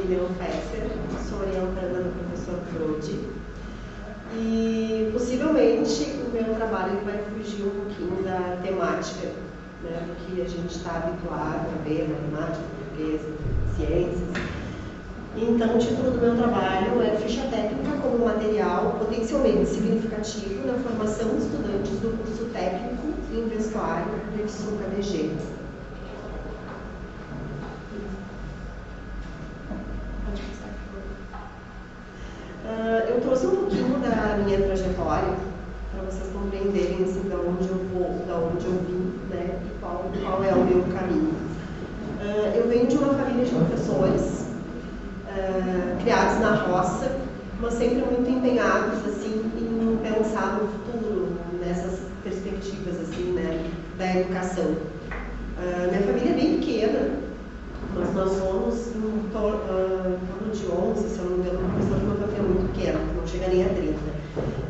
Lilian Fesser, sou orientanda do professor Frode. E possivelmente o meu trabalho vai fugir um pouquinho da temática, né, do que a gente está habituado a ver, matemática, português, ciências. Então, o título do meu trabalho é Ficha Técnica como material potencialmente significativo na formação de estudantes do curso técnico em vestuário do IFSU KDG. Eu trouxe um pouquinho da minha trajetória para vocês compreenderem assim, de onde eu vou, de onde eu vim, né, e qual é o meu caminho. Eu venho de uma família de professores criados na roça, mas sempre muito empenhados assim, em pensar no futuro, nessas perspectivas assim, né, da educação. Minha família é bem pequena, mas nós somos em torno de 11, se eu não me engano, professor de uma família muito pequena, não chega nem a 30.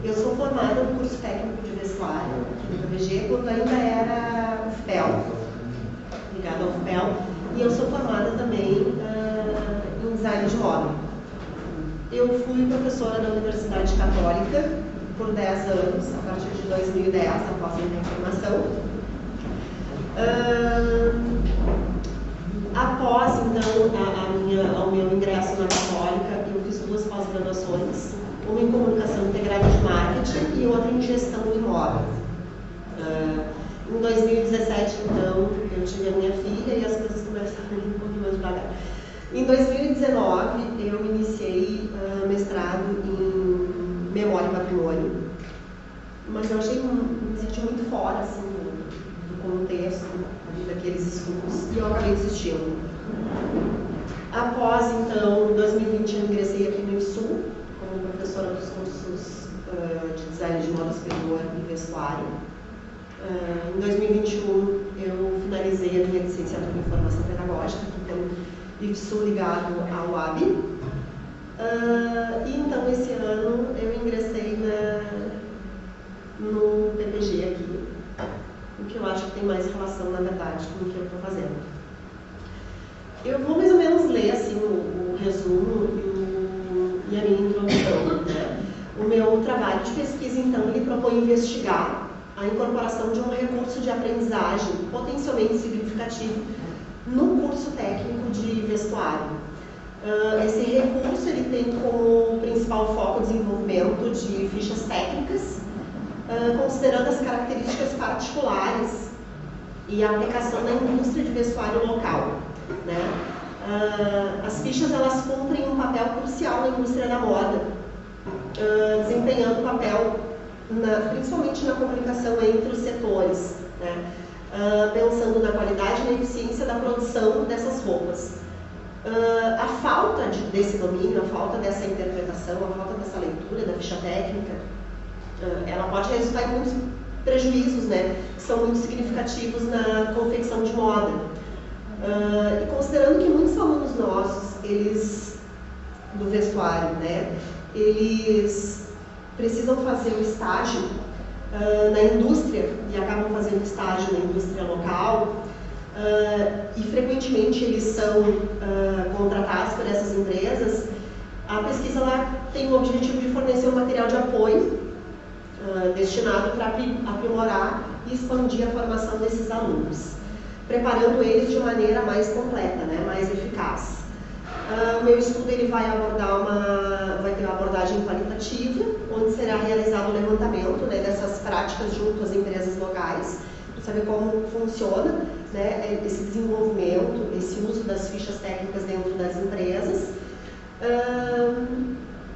Eu sou formada no curso técnico de vestuário aqui do KDG, quando ainda era UFPEL, ligado ao UFPEL, e eu sou formada também em design de moda. Eu fui professora da Universidade Católica por 10 anos, a partir de 2010, após a minha formação. Após, então, o meu ingresso na Católica, eu fiz 2 pós-graduações, uma em Comunicação Integrada de Marketing e outra em Gestão de Moda. Em 2017, então, eu tive a minha filha e as coisas começaram a ir um pouquinho mais devagar. Em 2019, eu iniciei mestrado em Memória e Patrimônio, mas eu me senti muito fora, assim, do contexto daqueles estudos e eu acabei desistindo. Após, então, em 2020, eu ingressei aqui no IFSU como professora dos cursos de design de moda superior e vestuário. Em 2021, eu finalizei a minha licenciatura em formação pedagógica, então, IFSU ligado ao UAB. E então, esse ano, eu ingressei no PPG aqui, o que eu acho que tem mais relação, na verdade, com o que eu estou fazendo. Eu vou mais ou menos ler assim, o resumo e a minha introdução. Né? O meu trabalho de pesquisa, então, ele propõe investigar a incorporação de um recurso de aprendizagem potencialmente significativo no curso técnico de vestuário. Esse recurso ele tem como principal foco o desenvolvimento de fichas técnicas, considerando as características particulares e a aplicação na indústria de vestuário local. Né? As fichas elas cumprem um papel crucial na indústria da moda, desempenhando papel principalmente na comunicação entre os setores, né? Pensando na qualidade e na eficiência da produção dessas roupas. A falta desse domínio, a falta dessa interpretação, a falta dessa leitura da ficha técnica, ela pode resultar em muitos prejuízos, né, que são muito significativos na confecção de moda. E considerando que muitos alunos nossos, eles, do vestuário, né, eles precisam fazer o estágio na indústria e acabam fazendo estágio na indústria local, e frequentemente eles são contratados por essas empresas, a pesquisa lá tem o objetivo de fornecer um material de apoio destinado para aprimorar e expandir a formação desses alunos, preparando eles de maneira mais completa, né, mais eficaz. O meu estudo ele vai ter uma abordagem qualitativa, onde será realizado o levantamento, né, dessas práticas junto às empresas locais, para saber como funciona, né, esse desenvolvimento, esse uso das fichas técnicas dentro das empresas,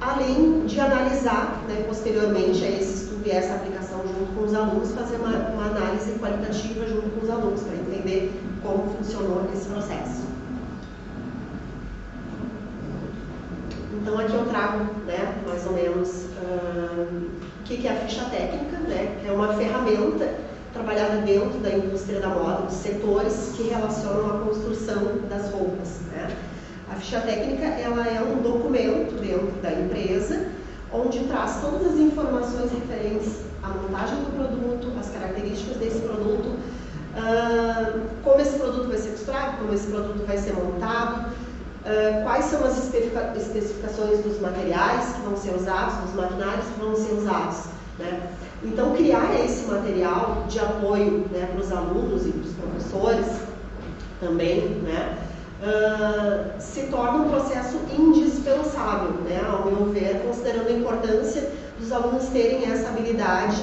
além de analisar, né, posteriormente a esse estudo e essa aplicação junto com os alunos, fazer uma análise qualitativa junto com os alunos, para entender como funcionou esse processo. Então aqui eu trago, né, mais ou menos o que é a ficha técnica, né, que é uma ferramenta trabalhada dentro da indústria da moda, dos setores que relacionam a construção das roupas. Né. A ficha técnica ela é um documento dentro da empresa, onde traz todas as informações referentes à montagem do produto, as características desse produto, como esse produto vai ser costurado, como esse produto vai ser montado, quais são as especificações dos materiais que vão ser usados, dos maquinários que vão ser usados, né? Então, criar esse material de apoio, né, para os alunos e para os professores também, né, se torna um processo indispensável, né, ao meu ver, considerando a importância dos alunos terem essa habilidade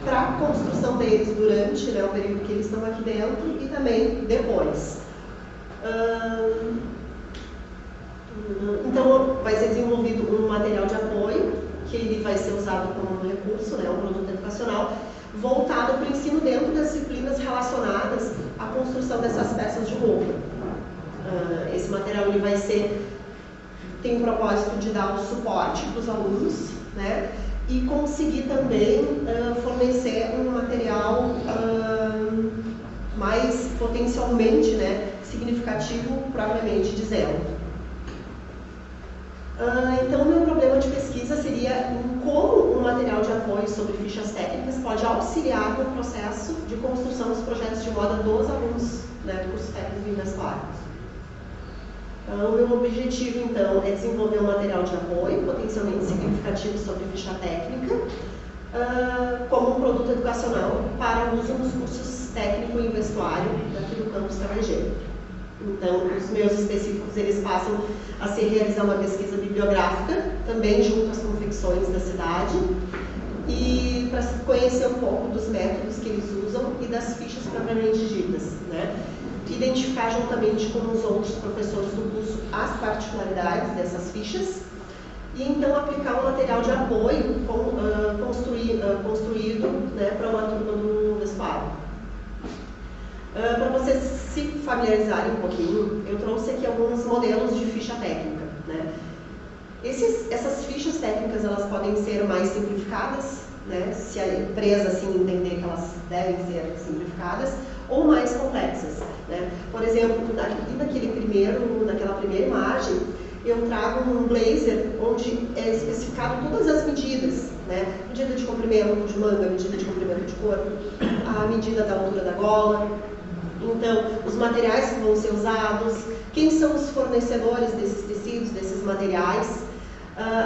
para a construção deles durante, né, o período que eles estão aqui dentro e também depois. Então, vai ser desenvolvido um material de apoio, que ele vai ser usado como um recurso, né, um produto educacional, voltado para o ensino dentro das disciplinas relacionadas à construção dessas peças de roupa. Esse material ele tem o propósito de dar um suporte para os alunos, né, e conseguir também fornecer um material mais potencialmente, né, significativo, propriamente dizendo. Então, o meu problema de pesquisa seria em como um material de apoio sobre fichas técnicas pode auxiliar no processo de construção dos projetos de moda dos alunos, né, do curso técnico em vestuário. O meu objetivo, então, é desenvolver um material de apoio potencialmente significativo sobre ficha técnica, como um produto educacional para uso nos cursos técnico em vestuário daqui do campus Tamangeiro. Então, os meus específicos, eles passam a ser realizar uma pesquisa bibliográfica, também junto às confecções da cidade, e para se conhecer um pouco dos métodos que eles usam e das fichas propriamente ditas, né? Identificar juntamente com os outros professores do curso as particularidades dessas fichas e então aplicar um material de apoio construído, né, para uma turma do vestuário. Para vocês se familiarizarem um pouquinho, eu trouxe aqui alguns modelos de ficha técnica, né? Essas fichas técnicas, elas podem ser mais simplificadas, né, se a empresa assim entender que elas devem ser simplificadas, ou mais complexas, né? Por exemplo, naquela primeira imagem, eu trago um blazer onde é especificado todas as medidas, né? Medida de comprimento de manga, medida de comprimento de corpo, a medida da altura da gola. Então, os materiais que vão ser usados, quem são os fornecedores desses tecidos, desses materiais.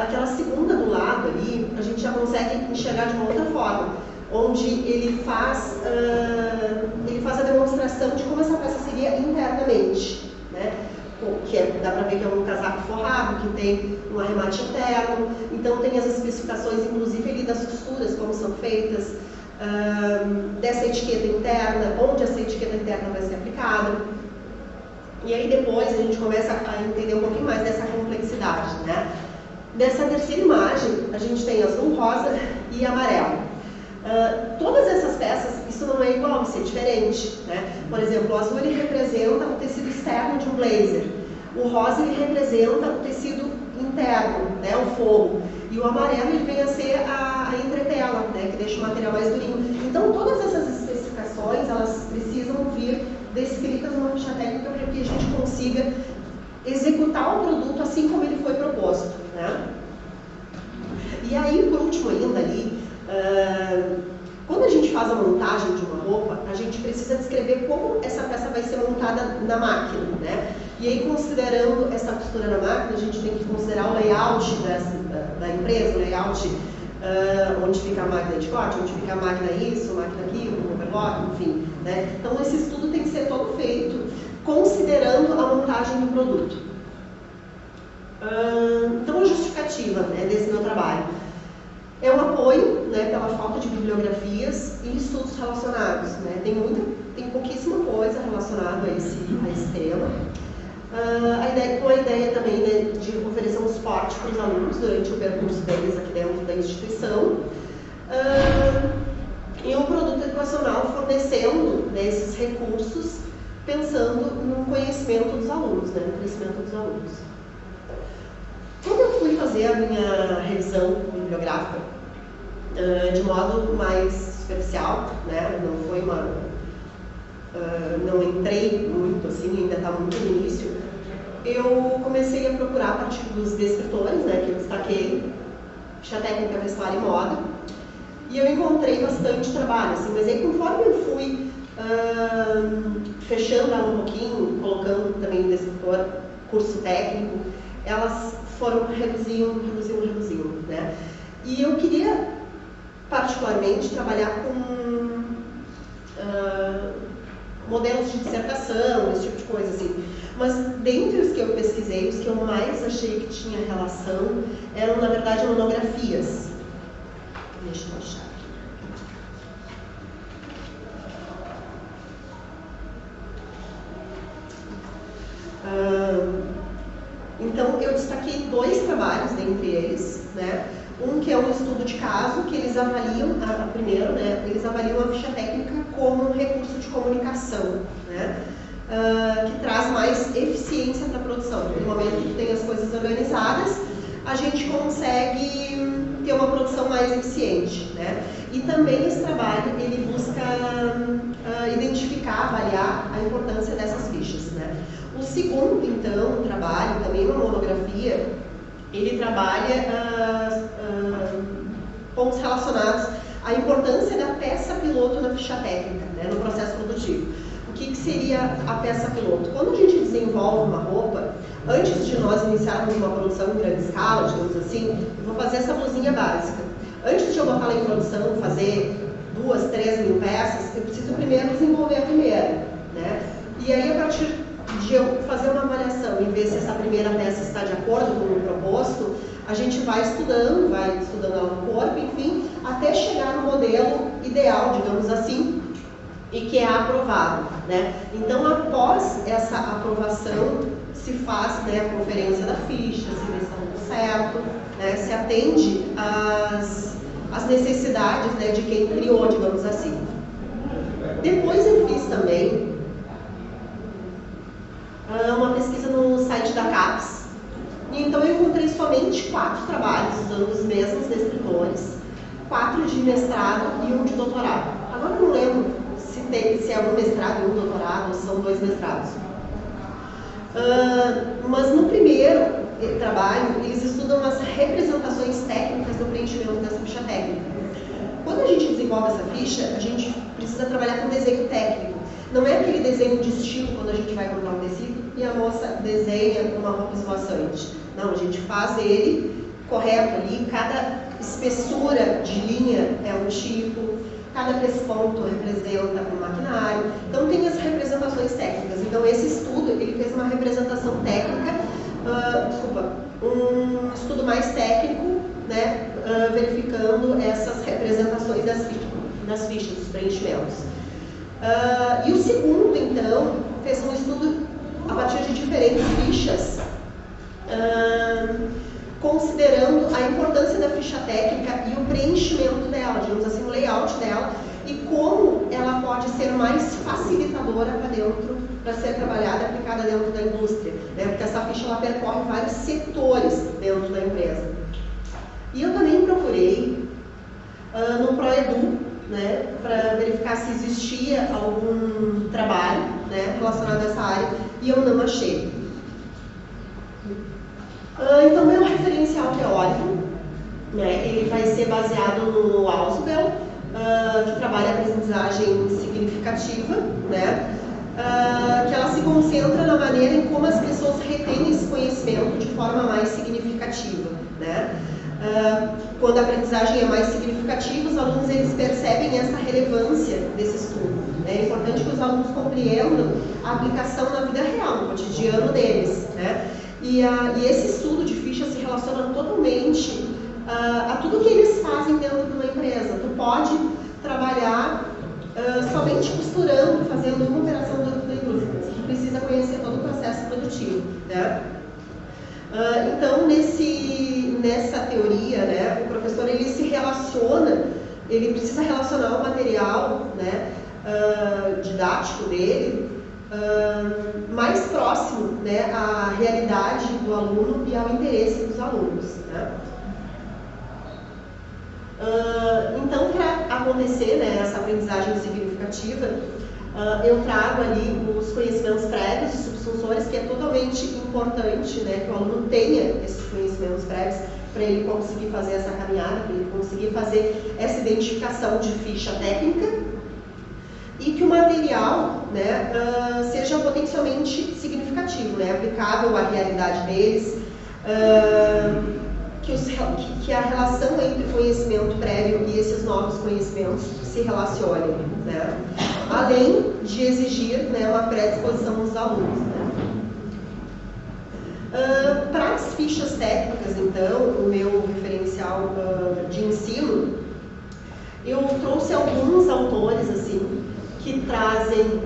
Aquela segunda do lado ali, a gente já consegue enxergar de uma outra forma, onde ele faz a demonstração de como essa peça seria internamente, né? Dá para ver que é um casaco forrado, que tem um arremate interno, então tem as especificações, inclusive ali das costuras, como são feitas, dessa etiqueta interna, onde essa etiqueta interna vai ser aplicada. E aí depois a gente começa a entender um pouquinho mais dessa complexidade, né? Nessa terceira imagem, a gente tem azul, rosa e amarelo. Todas essas peças, isso não é igual, isso é diferente, né? Por exemplo, o azul ele representa o tecido externo de um blazer, o rosa ele representa o tecido interno, né, o forro, e o amarelo ele vem a ser a entretela, né, que deixa o material mais durinho. Então, todas essas especificações, elas precisam vir descritas numa ficha técnica para que a gente consiga executar o produto assim como ele foi proposto, né? E aí, por último ainda ali, quando a gente faz a montagem de uma roupa, a gente precisa descrever como essa peça vai ser montada na máquina, né? E aí, considerando essa costura na máquina, a gente tem que considerar o layout da empresa, o layout onde fica a máquina de corte, onde fica a máquina isso, a máquina aquilo, o overlock, enfim, né? Então, esse estudo tem que ser todo feito considerando a montagem do produto. Então, a justificativa, né, desse meu trabalho é um apoio, né, pela falta de bibliografias e estudos relacionados, né? Tem pouquíssima coisa relacionada a esse tema. Com a ideia também, né, de oferecer um suporte para os alunos durante o percurso deles aqui dentro da instituição. E um produto educacional fornecendo, né, esses recursos, pensando no conhecimento dos alunos, né, no crescimento dos alunos. Quando eu fui fazer a minha revisão bibliográfica, de modo mais superficial, né, não entrei muito assim, ainda está muito no início, eu comecei a procurar a partir dos descritores, né, que eu destaquei, ficha técnica, vestuário e moda, e eu encontrei bastante trabalho, assim, mas aí conforme eu fui fechando ela um pouquinho, colocando também o descritor curso técnico, elas foram reduzindo, né? E eu queria, particularmente, trabalhar com modelos de dissertação, esse tipo de coisa, assim. Mas, dentre os que eu pesquisei, os que eu mais achei que tinha relação eram, na verdade, monografias. Deixa eu achar aqui. Então, eu destaquei 2 trabalhos dentre eles, né? Um que é um estudo de caso, que eles avaliam, primeiro, né? Eles avaliam a ficha técnica como um recurso de comunicação, né? Que traz mais eficiência para a produção. No momento que tem as coisas organizadas, a gente consegue ter uma produção mais eficiente, né? E também esse trabalho, ele busca identificar, avaliar a importância dessas fichas, né? O segundo, então, trabalho, também uma monografia, ele trabalha pontos relacionados à importância da peça piloto na ficha técnica, né, no processo produtivo. O que seria a peça piloto? Quando a gente desenvolve uma roupa, antes de nós iniciarmos uma produção em grande escala, digamos assim, eu vou fazer essa blusinha básica. Antes de eu botar ela em produção, fazer 2, 3 mil peças, eu preciso primeiro desenvolver a primeira, né? E aí, a partir de eu fazer uma avaliação e ver se essa primeira peça está de acordo com o proposto, a gente vai estudando ela no corpo, enfim, até chegar no modelo ideal, digamos assim, e que é aprovado, né? Então, após essa aprovação, se faz, né, a conferência da ficha, se vê se está tudo certo, né, se atende às necessidades, né, de quem criou, digamos assim. Depois eu fiz também uma pesquisa no site da CAPES, e então eu encontrei somente 4 trabalhos usando os mesmos descritores, 4 de mestrado e 1 de doutorado. Agora eu não lembro se é um mestrado e um doutorado, ou se são 2 mestrados. Mas no primeiro trabalho, eles estudam as representações técnicas do preenchimento dessa ficha técnica. Quando a gente desenvolve essa ficha, a gente precisa trabalhar com desenho técnico. Não é aquele desenho de estilo quando a gente vai comprar um tecido e a moça desenha uma roupa esvoaçante. Não, a gente faz ele correto ali, cada espessura de linha é um tipo, cada pesponto representa um maquinário. Então tem as representações técnicas. Então esse estudo, ele fez uma representação técnica, um estudo mais técnico, né, verificando essas representações das fichas, dos preenchimentos. E o segundo, então, fez um estudo a partir de diferentes fichas, considerando a importância da ficha técnica e o preenchimento dela, digamos assim, o layout dela, e como ela pode ser mais facilitadora para ser trabalhada e aplicada dentro da indústria, né? Porque essa ficha ela percorre vários setores dentro da empresa. E eu também procurei no ProEdu, né, para verificar se existia algum trabalho, né, relacionado a essa área, e eu não achei. Então, meu referencial teórico, né, ele vai ser baseado no Ausubel, que trabalha a aprendizagem significativa, né, que ela se concentra na maneira em como as pessoas retêm esse conhecimento de forma mais significativa, né. Quando a aprendizagem é mais significativa, os alunos eles percebem essa relevância desse estudo. É importante que os alunos compreendam a aplicação na vida real, no cotidiano deles, né? E esse estudo de ficha se relaciona totalmente a tudo que eles fazem dentro de uma empresa. Tu pode trabalhar somente costurando, fazendo uma operação dentro da indústria. Tu precisa conhecer todo o processo produtivo, né? Então, nessa teoria, né, o professor ele se relaciona, ele precisa relacionar o material, né, didático dele mais próximo, né, à realidade do aluno e ao interesse dos alunos, né. Então, para acontecer, né, essa aprendizagem significativa, eu trago ali os conhecimentos prévios e subsunsores, que é totalmente importante, né, que o aluno tenha esses conhecimentos prévios para ele conseguir fazer essa caminhada, para ele conseguir fazer essa identificação de ficha técnica. e que o material, né, seja potencialmente significativo, né, aplicável à realidade deles, que a relação entre o conhecimento prévio e esses novos conhecimentos se relacionem, né, além de exigir, né, uma predisposição dos alunos. Né. Para as fichas técnicas, então, o meu referencial de ensino, eu trouxe alguns autores assim, que trazem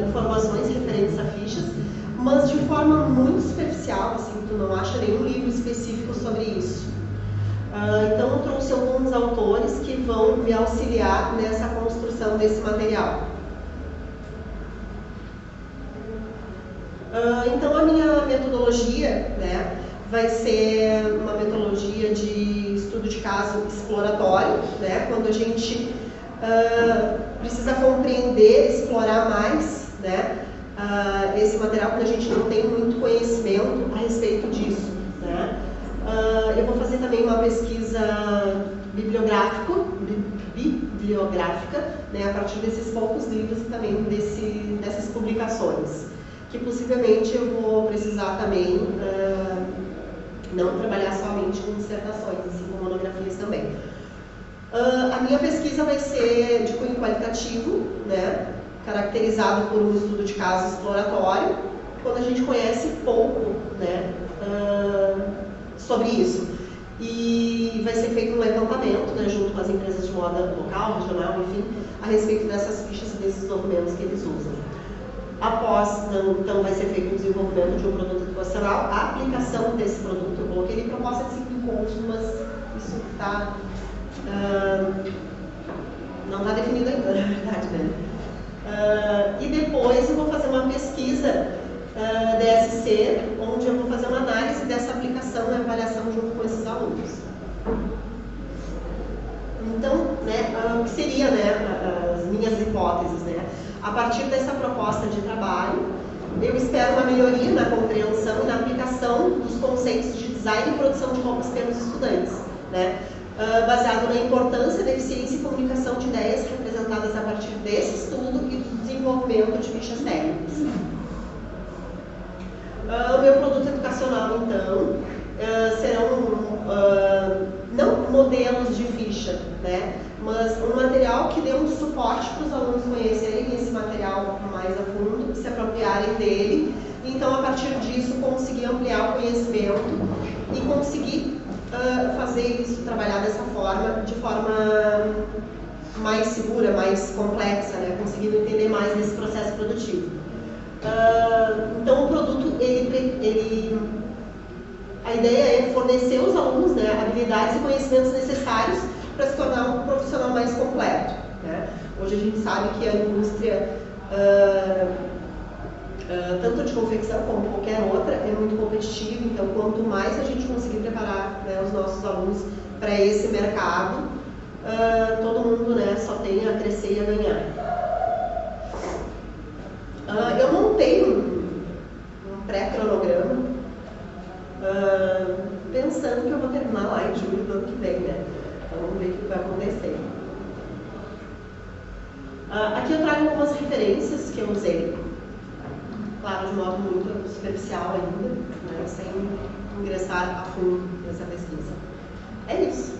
informações referentes a fichas, mas de forma muito superficial, assim, tu não acha nenhum livro específico sobre isso. Então eu trouxe alguns autores que vão me auxiliar nessa construção desse material. Então a minha metodologia, né, vai ser uma metodologia de estudo de caso exploratório, né, quando a gente precisa compreender, explorar mais, né, esse material, quando a gente não tem muito conhecimento a respeito disso. Né. Eu vou fazer também uma pesquisa bibliográfica, né, a partir desses poucos livros e também dessas publicações, que possivelmente eu vou precisar também não trabalhar somente com dissertações, assim como monografias também. A minha pesquisa vai ser de cunho qualitativo, né, caracterizado por um estudo de caso exploratório, quando a gente conhece pouco, né, sobre isso. E vai ser feito um levantamento, né, junto com as empresas de moda local, regional, enfim, a respeito dessas fichas e desses documentos que eles usam. Após, então, vai ser feito o desenvolvimento de um produto educacional, a aplicação desse produto. Eu coloquei ali proposta de 5 encontros, mas isso está não está definido ainda, na verdade, né? E depois eu vou fazer uma pesquisa DSC, onde eu vou fazer uma análise dessa aplicação e avaliação junto com esses alunos. Então, né, o que seria, né, as minhas hipóteses, né? A partir dessa proposta de trabalho, eu espero uma melhoria na compreensão e na aplicação dos conceitos de design e produção de roupas pelos estudantes, né? Baseado na importância da eficiência e comunicação de ideias representadas a partir desse estudo e do desenvolvimento de fichas técnicas. O meu produto educacional, então, serão não modelos de ficha, né, mas um material que dê um suporte para os alunos conhecerem esse material mais a fundo, se apropriarem dele, e então, a partir disso, conseguir ampliar o conhecimento e conseguir fazer isso, trabalhar dessa forma, de forma mais segura, mais complexa, né, conseguindo entender mais desse processo produtivo. Então, o produto, a ideia é fornecer aos alunos, né, habilidades e conhecimentos necessários para se tornar um profissional mais completo. Né? Hoje a gente sabe que a indústria, tanto de confecção como qualquer outra, é muito competitiva, então quanto mais a gente conseguir preparar, né, os nossos alunos para esse mercado, todo mundo, né, só tem a crescer e a ganhar. Eu montei um pré-cronograma, pensando que eu vou terminar lá em julho do ano que vem, né? Então vamos ver o que vai acontecer. Aqui eu trago algumas referências que eu usei, claro, de modo muito superficial ainda, né, sem ingressar a fundo nessa pesquisa. É isso.